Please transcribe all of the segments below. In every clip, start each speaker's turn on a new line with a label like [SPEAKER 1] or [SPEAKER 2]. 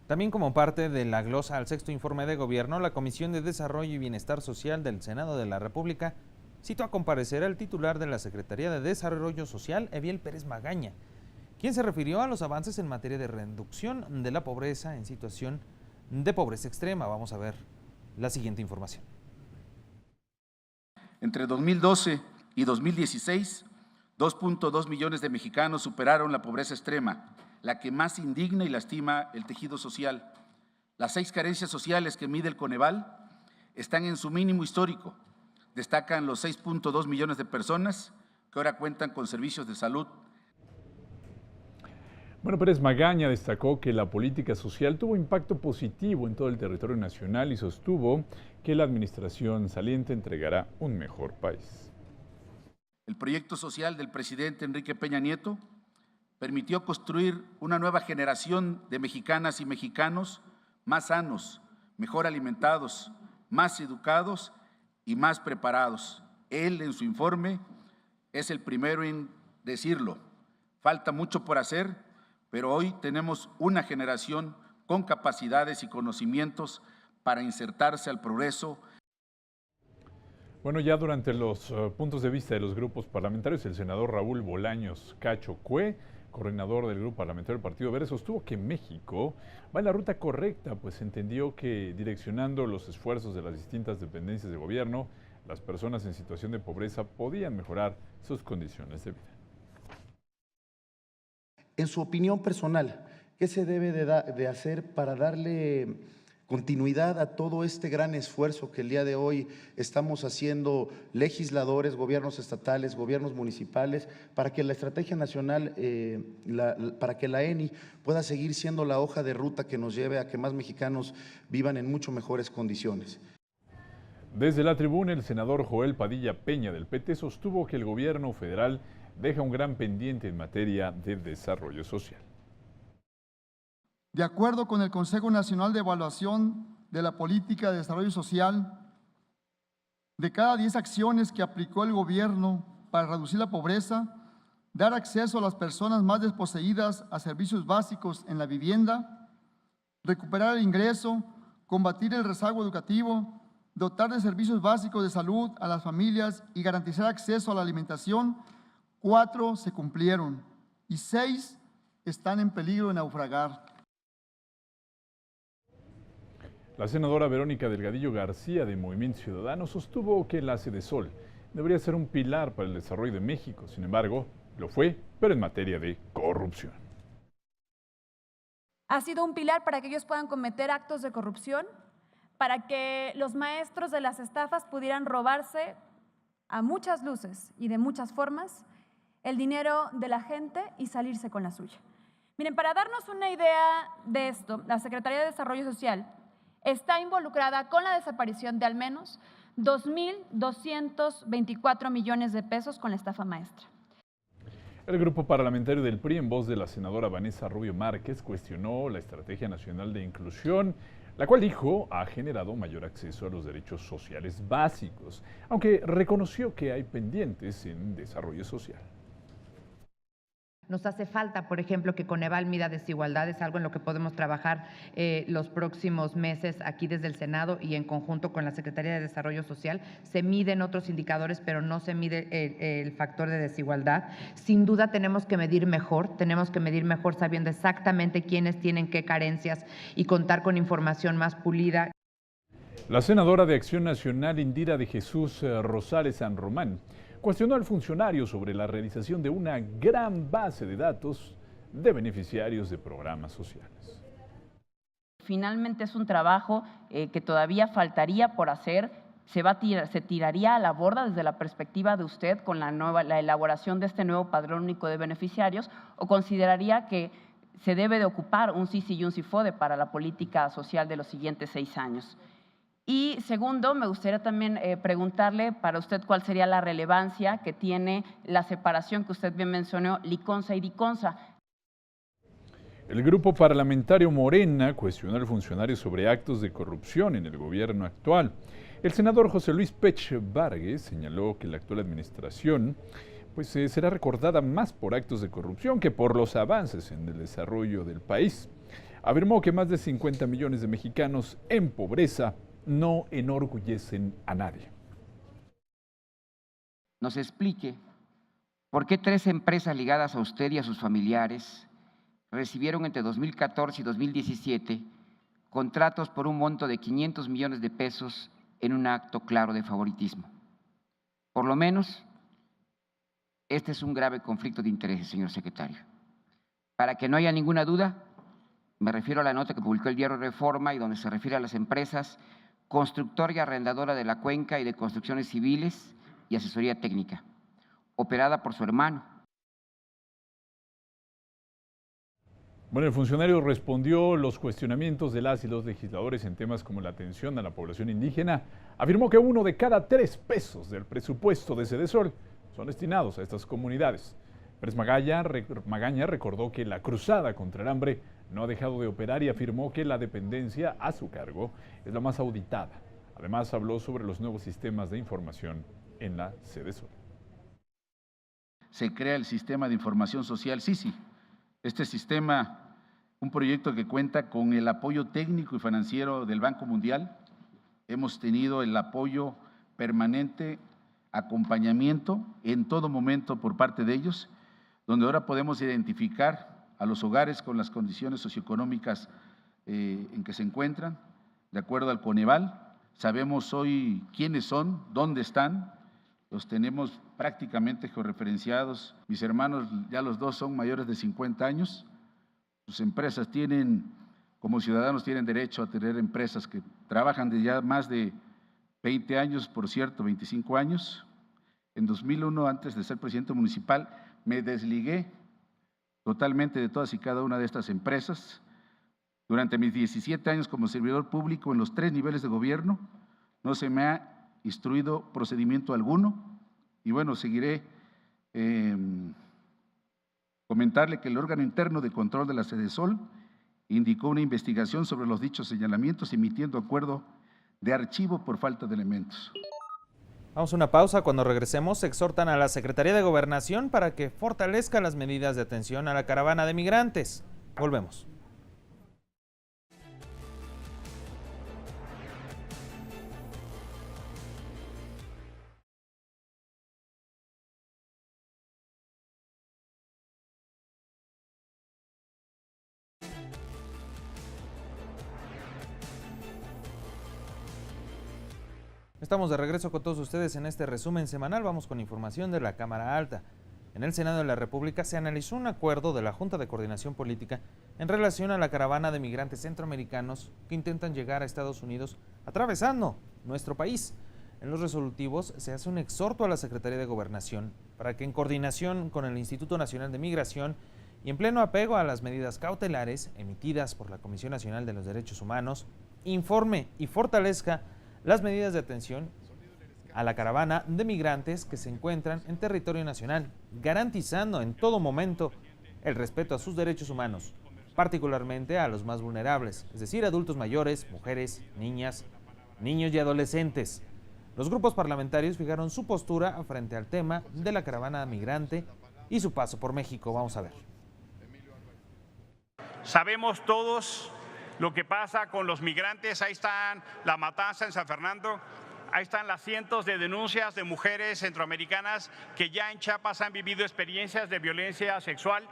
[SPEAKER 1] También como parte de la glosa al sexto informe de gobierno, la Comisión de Desarrollo y Bienestar Social del Senado de la República citó a comparecer al titular de la Secretaría de Desarrollo Social, Eviel Pérez Magaña, quien se refirió a los avances en materia de reducción de la pobreza en situación de pobreza extrema. Vamos a ver la siguiente información.
[SPEAKER 2] Entre 2012 y 2016, 2.2 millones de mexicanos superaron la pobreza extrema, la que más indigna y lastima el tejido social. Las 6 carencias sociales que mide el Coneval están en su mínimo histórico. Destacan los 6.2 millones de personas que ahora cuentan con servicios de salud.
[SPEAKER 3] Bueno, Pérez Magaña destacó que la política social tuvo impacto positivo en todo el territorio nacional y sostuvo que la administración saliente entregará un mejor país.
[SPEAKER 2] El proyecto social del presidente Enrique Peña Nieto permitió construir una nueva generación de mexicanas y mexicanos más sanos, mejor alimentados, más educados y más preparados. Él, en su informe, es el primero en decirlo. Falta mucho por hacer, pero hoy tenemos una generación con capacidades y conocimientos para insertarse al progreso.
[SPEAKER 3] Bueno, ya durante los puntos de vista de los grupos parlamentarios, el senador Raúl Bolaños Cacho Cue, coordinador del Grupo Parlamentario del Partido Verde, sostuvo que México va en la ruta correcta, pues entendió que direccionando los esfuerzos de las distintas dependencias de gobierno, las personas en situación de pobreza podían mejorar sus condiciones de vida.
[SPEAKER 4] En su opinión personal, ¿qué se debe de hacer para darle continuidad a todo este gran esfuerzo que el día de hoy estamos haciendo legisladores, gobiernos estatales, gobiernos municipales, para que la estrategia nacional, para que la ENI pueda seguir siendo la hoja de ruta que nos lleve a que más mexicanos vivan en mucho mejores condiciones?
[SPEAKER 3] Desde la tribuna, el senador Joel Padilla Peña del PT sostuvo que el gobierno federal deja un gran pendiente en materia de desarrollo social.
[SPEAKER 5] De acuerdo con el Consejo Nacional de Evaluación de la Política de Desarrollo Social, de cada 10 acciones que aplicó el gobierno para reducir la pobreza, dar acceso a las personas más desposeídas a servicios básicos en la vivienda, recuperar el ingreso, combatir el rezago educativo, dotar de servicios básicos de salud a las familias y garantizar acceso a la alimentación, 4 se cumplieron y 6 están en peligro de naufragar.
[SPEAKER 3] La senadora Verónica Delgadillo García de Movimiento Ciudadano sostuvo que la Sedesol debería ser un pilar para el desarrollo de México. Sin embargo, lo fue, pero en materia de corrupción.
[SPEAKER 6] Ha sido un pilar para que ellos puedan cometer actos de corrupción, para que los maestros de las estafas pudieran robarse a muchas luces y de muchas formas el dinero de la gente y salirse con la suya. Miren, para darnos una idea de esto, la Secretaría de Desarrollo Social está involucrada con la desaparición de al menos 2.224 millones de pesos con la estafa maestra.
[SPEAKER 3] El grupo parlamentario del PRI, en voz de la senadora Vanessa Rubio Márquez, cuestionó la Estrategia Nacional de Inclusión, la cual dijo ha generado mayor acceso a los derechos sociales básicos, aunque reconoció que hay pendientes en desarrollo social.
[SPEAKER 7] Nos hace falta, por ejemplo, que Coneval mida desigualdades, algo en lo que podemos trabajar los próximos meses aquí desde el Senado y en conjunto con la Secretaría de Desarrollo Social. Se miden otros indicadores, pero no se mide el factor de desigualdad. Sin duda tenemos que medir mejor sabiendo exactamente quiénes tienen qué carencias y contar con información más pulida.
[SPEAKER 3] La senadora de Acción Nacional, Indira de Jesús Rosales San Román, cuestionó al funcionario sobre la realización de una gran base de datos de beneficiarios de programas sociales.
[SPEAKER 8] Finalmente es un trabajo que todavía faltaría por hacer, se tiraría a la borda desde la perspectiva de usted con la elaboración de este nuevo padrón único de beneficiarios, o consideraría que se debe de ocupar un CICI y un CIFODE para la política social de los siguientes 6 años. Y segundo, me gustaría también preguntarle para usted cuál sería la relevancia que tiene la separación que usted bien mencionó, Liconza y Diconza.
[SPEAKER 3] El grupo parlamentario Morena cuestionó al funcionario sobre actos de corrupción en el gobierno actual. El senador José Luis Pech Vargas señaló que la actual administración será recordada más por actos de corrupción que por los avances en el desarrollo del país. afirmó que más de 50 millones de mexicanos en pobreza no enorgullecen a nadie.
[SPEAKER 9] Nos explique por qué 3 empresas ligadas a usted y a sus familiares recibieron entre 2014 y 2017 contratos por un monto de 500 millones de pesos en un acto claro de favoritismo. Por lo menos, este es un grave conflicto de intereses, señor secretario. Para que no haya ninguna duda, me refiero a la nota que publicó el diario Reforma y donde se refiere a las empresas constructora y arrendadora de la Cuenca y de construcciones civiles y asesoría técnica, operada por su hermano.
[SPEAKER 3] Bueno, el funcionario respondió los cuestionamientos de las y los legisladores en temas como la atención a la población indígena. Afirmó que 1 de cada 3 pesos del presupuesto de Sedesol son destinados a estas comunidades. Pérez Magaña recordó que la cruzada contra el hambre no ha dejado de operar y afirmó que la dependencia a su cargo es la más auditada. Además, habló sobre los nuevos sistemas de información en la Sedesol.
[SPEAKER 2] Se crea el Sistema de Información Social, SISI. Este sistema, un proyecto que cuenta con el apoyo técnico y financiero del Banco Mundial. Hemos tenido el apoyo permanente, acompañamiento en todo momento por parte de ellos, donde ahora podemos identificar a los hogares con las condiciones socioeconómicas en que se encuentran, de acuerdo al Coneval. Sabemos hoy quiénes son, dónde están, los tenemos prácticamente georreferenciados. Mis hermanos, ya los 2 son mayores de 50 años. Sus empresas tienen, como ciudadanos, tienen derecho a tener empresas que trabajan desde ya más de 20 años, por cierto, 25 años. En 2001, antes de ser presidente municipal, me desligué totalmente de todas y cada una de estas empresas. Durante mis 17 años como servidor público en los 3 niveles de gobierno, no se me ha instruido procedimiento alguno. Y bueno, seguiré comentarle que el órgano interno de control de la Sedesol indicó una investigación sobre los dichos señalamientos, emitiendo acuerdo de archivo por falta de elementos.
[SPEAKER 1] Vamos a una pausa. Cuando regresemos, exhortan a la Secretaría de Gobernación para que fortalezca las medidas de atención a la caravana de migrantes. Volvemos. Estamos de regreso con todos ustedes en este resumen semanal. Vamos con información de la Cámara Alta. En el Senado de la República se analizó un acuerdo de la Junta de Coordinación Política en relación a la caravana de migrantes centroamericanos que intentan llegar a Estados Unidos atravesando nuestro país. En los resolutivos se hace un exhorto a la Secretaría de Gobernación para que en coordinación con el Instituto Nacional de Migración y en pleno apego a las medidas cautelares emitidas por la Comisión Nacional de los Derechos Humanos, informe y fortalezca las medidas de atención a la caravana de migrantes que se encuentran en territorio nacional, garantizando en todo momento el respeto a sus derechos humanos, particularmente a los más vulnerables, es decir, adultos mayores, mujeres, niñas, niños y adolescentes. Los grupos parlamentarios fijaron su postura frente al tema de la caravana migrante y su paso por México. Vamos a ver.
[SPEAKER 10] Sabemos todos lo que pasa con los migrantes. Ahí están la matanza en San Fernando, ahí están las cientos de denuncias de mujeres centroamericanas que ya en Chiapas han vivido experiencias de violencia sexual.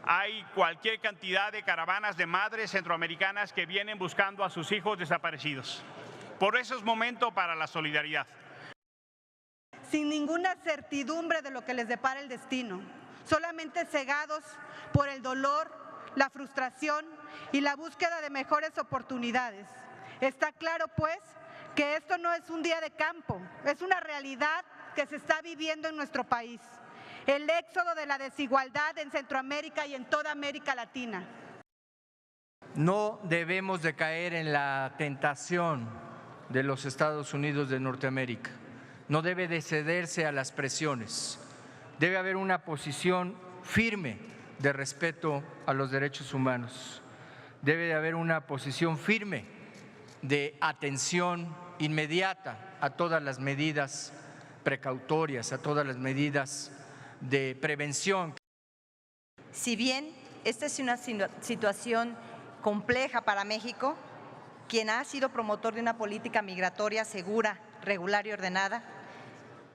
[SPEAKER 10] Hay cualquier cantidad de caravanas de madres centroamericanas que vienen buscando a sus hijos desaparecidos. Por eso es momento para la solidaridad.
[SPEAKER 11] Sin ninguna certidumbre de lo que les depara el destino, solamente cegados por el dolor, la frustración y la búsqueda de mejores oportunidades. Está claro, pues, que esto no es un día de campo, es una realidad que se está viviendo en nuestro país. El éxodo de la desigualdad en Centroamérica y en toda América Latina.
[SPEAKER 12] No debemos de caer en la tentación de los Estados Unidos de Norteamérica. No debe de cederse a las presiones. Debe haber una posición firme de respeto a los derechos humanos. Debe de haber una posición firme de atención inmediata a todas las medidas precautorias, a todas las medidas de prevención.
[SPEAKER 13] Si bien esta es una situación compleja para México, quien ha sido promotor de una política migratoria segura, regular y ordenada,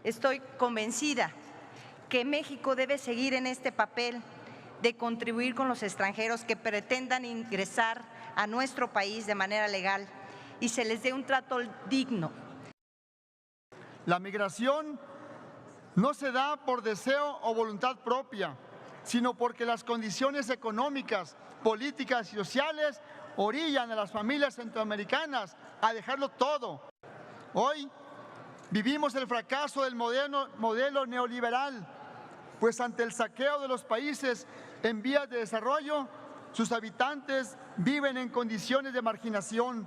[SPEAKER 13] estoy convencida que México debe seguir en este papel de contribuir con los extranjeros que pretendan ingresar a nuestro país de manera legal y se les dé un trato digno.
[SPEAKER 5] La migración no se da por deseo o voluntad propia, sino porque las condiciones económicas, políticas y sociales orillan a las familias centroamericanas a dejarlo todo. Hoy vivimos el fracaso del modelo neoliberal, pues ante el saqueo de los países en vías de desarrollo, sus habitantes viven en condiciones de marginación.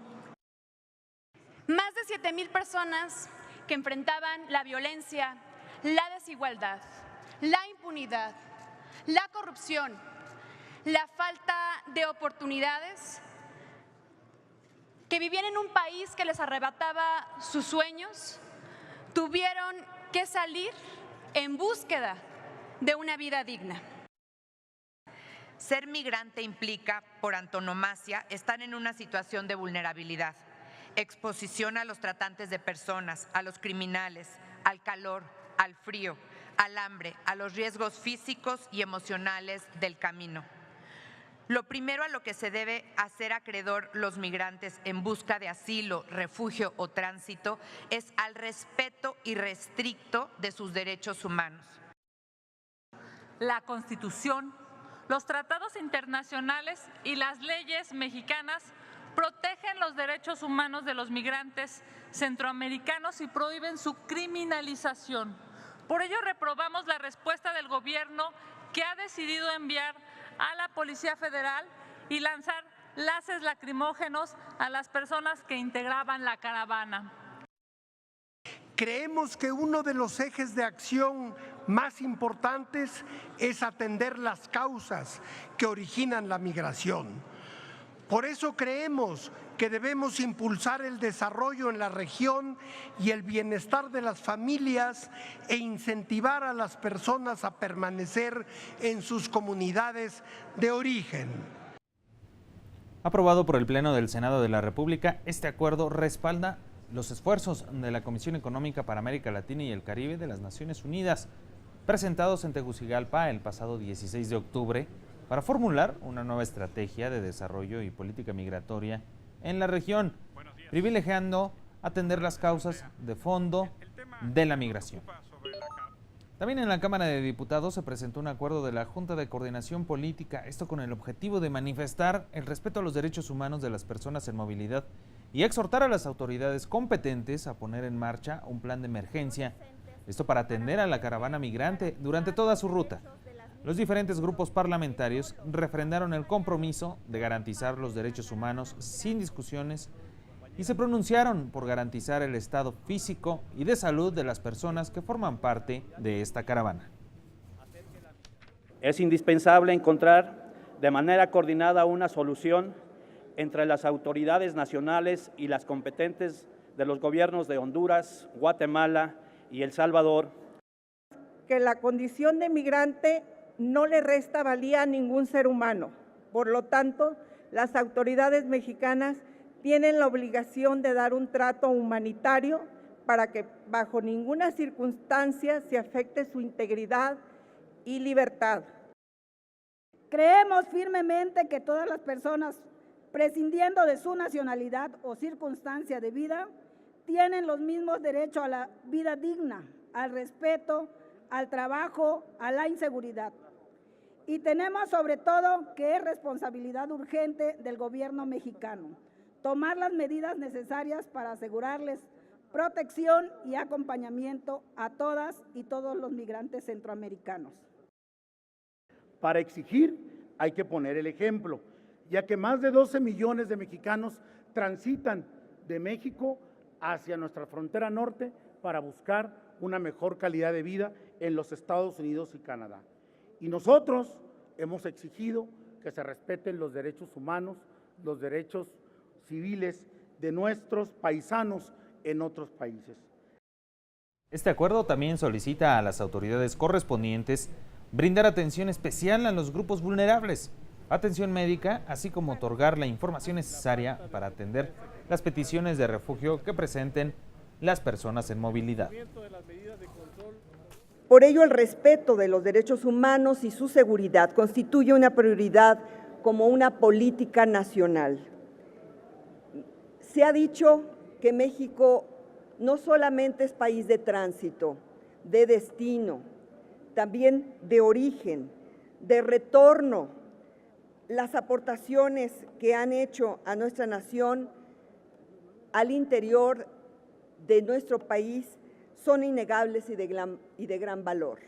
[SPEAKER 6] Más de 7,000 personas que enfrentaban la violencia, la desigualdad, la impunidad, la corrupción, la falta de oportunidades, que vivían en un país que les arrebataba sus sueños, tuvieron que salir en búsqueda de una vida digna.
[SPEAKER 7] Ser migrante implica, por antonomasia, estar en una situación de vulnerabilidad, exposición a los tratantes de personas, a los criminales, al calor, al frío, al hambre, a los riesgos físicos y emocionales del camino. Lo primero a lo que se debe hacer acreedor los migrantes en busca de asilo, refugio o tránsito es al respeto irrestricto de sus derechos humanos.
[SPEAKER 14] La Constitución, los tratados internacionales y las leyes mexicanas protegen los derechos humanos de los migrantes centroamericanos y prohíben su criminalización. Por ello reprobamos la respuesta del gobierno que ha decidido enviar a la Policía Federal y lanzar gases lacrimógenos a las personas que integraban la caravana.
[SPEAKER 15] Creemos que uno de los ejes de acción más importantes es atender las causas que originan la migración. Por eso creemos que debemos impulsar el desarrollo en la región y el bienestar de las familias e incentivar a las personas a permanecer en sus comunidades de origen.
[SPEAKER 1] Aprobado por el Pleno del Senado de la República, este acuerdo respalda los esfuerzos de la Comisión Económica para América Latina y el Caribe de las Naciones Unidas, presentados en Tegucigalpa el pasado 16 de octubre, para formular una nueva estrategia de desarrollo y política migratoria en la región, privilegiando atender las causas de fondo de la migración. También en la Cámara de Diputados se presentó un acuerdo de la Junta de Coordinación Política, esto con el objetivo de manifestar el respeto a los derechos humanos de las personas en movilidad y exhortar a las autoridades competentes a poner en marcha un plan de emergencia, esto para atender a la caravana migrante durante toda su ruta. Los diferentes grupos parlamentarios refrendaron el compromiso de garantizar los derechos humanos sin discusiones y se pronunciaron por garantizar el estado físico y de salud de las personas que forman parte de esta caravana.
[SPEAKER 16] Es indispensable encontrar de manera coordinada una solución entre las autoridades nacionales y las competentes de los gobiernos de Honduras, Guatemala y El Salvador.
[SPEAKER 17] Que la condición de migrante no le resta valía a ningún ser humano. Por lo tanto, las autoridades mexicanas tienen la obligación de dar un trato humanitario para que bajo ninguna circunstancia se afecte su integridad y libertad.
[SPEAKER 18] Creemos firmemente que todas las personas, prescindiendo de su nacionalidad o circunstancia de vida, tienen los mismos derechos a la vida digna, al respeto, al trabajo, a la inseguridad. Y tenemos sobre todo que es responsabilidad urgente del gobierno mexicano tomar las medidas necesarias para asegurarles protección y acompañamiento a todas y todos los migrantes centroamericanos.
[SPEAKER 19] Para exigir hay que poner el ejemplo, ya que más de 12 millones de mexicanos transitan de México hacia nuestra frontera norte para buscar una mejor calidad de vida en los Estados Unidos y Canadá. Y nosotros hemos exigido que se respeten los derechos humanos, los derechos civiles de nuestros paisanos en otros países.
[SPEAKER 1] Este acuerdo también solicita a las autoridades correspondientes brindar atención especial a los grupos vulnerables, atención médica, así como otorgar la información necesaria para atender las peticiones de refugio que presenten las personas en movilidad.
[SPEAKER 20] Por ello, el respeto de los derechos humanos y su seguridad constituye una prioridad como una política nacional. Se ha dicho que México no solamente es país de tránsito, de destino, también de origen, de retorno. Las aportaciones que han hecho a nuestra nación al interior de nuestro país son innegables y de gran valor.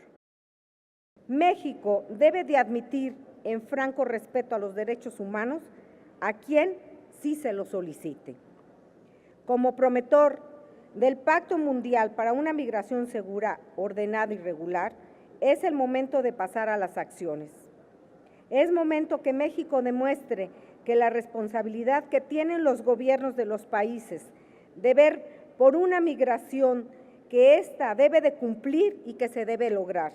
[SPEAKER 18] México debe de admitir en franco respeto a los derechos humanos a quien sí se lo solicite. Como promotor del Pacto Mundial para una Migración Segura, Ordenada y Regular, es el momento de pasar a las acciones. Es momento que México demuestre que la responsabilidad que tienen los gobiernos de los países de ver por una migración que ésta debe de cumplir y que se debe lograr.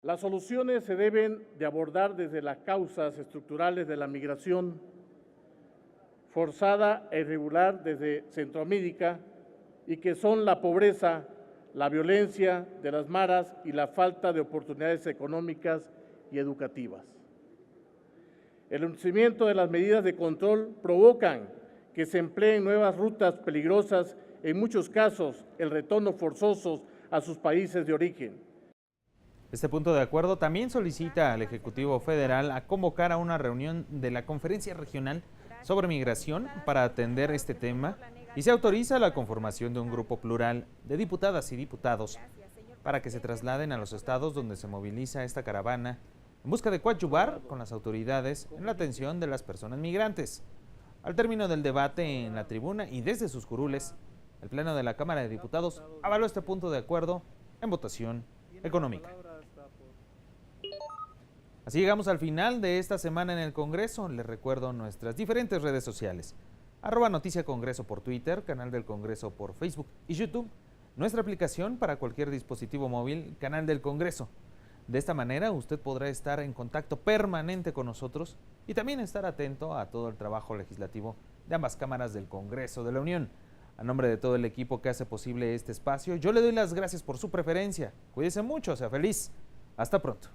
[SPEAKER 21] Las soluciones se deben de abordar desde las causas estructurales de la migración forzada e irregular desde Centroamérica y que son la pobreza, la violencia de las maras y la falta de oportunidades económicas y educativas. El endurecimiento de las medidas de control provocan que se empleen nuevas rutas peligrosas, en muchos casos el retorno forzoso a sus países de origen.
[SPEAKER 1] Este punto de acuerdo también solicita al Ejecutivo Federal a convocar a una reunión de la Conferencia Regional sobre Migración para atender este tema y se autoriza la conformación de un grupo plural de diputadas y diputados para que se trasladen a los estados donde se moviliza esta caravana en busca de coadyuvar con las autoridades en la atención de las personas migrantes. Al término del debate en la tribuna y desde sus curules, el Pleno de la Cámara de Diputados avaló este punto de acuerdo en votación económica. Así llegamos al final de esta semana en el Congreso. Les recuerdo nuestras diferentes redes sociales. @NoticiaCongreso por Twitter, Canal del Congreso por Facebook y YouTube. Nuestra aplicación para cualquier dispositivo móvil, Canal del Congreso. De esta manera usted podrá estar en contacto permanente con nosotros y también estar atento a todo el trabajo legislativo de ambas cámaras del Congreso de la Unión. A nombre de todo el equipo que hace posible este espacio, yo le doy las gracias por su preferencia. Cuídese mucho, sea feliz. Hasta pronto.